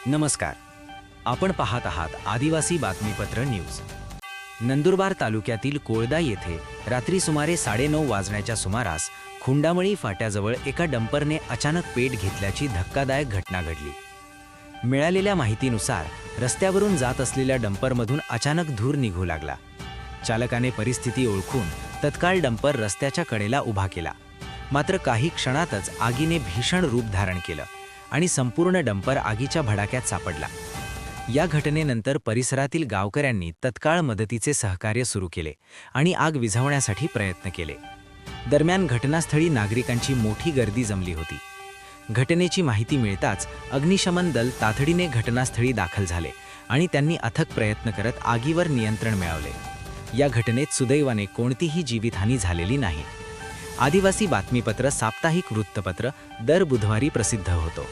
नमस्कार. आपण पाहत आहात आदिवासी बातमीपत्र न्यूज. नंदुरबार तालुक्यातील कोळदा येथे रात्री सुमारे 9:30 वाजण्याच्या सुमारास खुंडामळी फाट्याजवळ एका डंपरने अचानक पेट घेतल्याची धक्कादायक घटना घडली. मिळालेल्या माहितीनुसार रस्त्यावरून जात असलेल्या डंपरमधून अचानक धूर निघू लागला. चालकाने परिस्थिती ओळखून तत्काळ डंपर रस्त्याच्या कडेला उभा केला. मात्र काही क्षणातच आगीने भीषण रूप धारण केलं आणि संपूर्ण डंपर आगीच्या भडाक्यात सापडला. या घटनेनंतर परिसरातील गावकऱ्यांनी तत्काळ मदतीचे सहकार्य सुरू केले आणि आग विझवण्यासाठी प्रयत्न केले. दरम्यान घटनास्थळी नागरिकांची मोठी गर्दी जमली होती. घटनेची माहिती मिळताच अग्निशमन दल तातडीने घटनास्थळी दाखल झाले आणि त्यांनी अथक प्रयत्न करत आगीवर नियंत्रण मिळवले. या घटनेत सुदैवाने कोणतीही जीवितहानी झालेली नाही. आदिवासी बातमीपत्र साप्ताहिक वृत्तपत्र दर बुधवारी प्रसिद्ध होतो.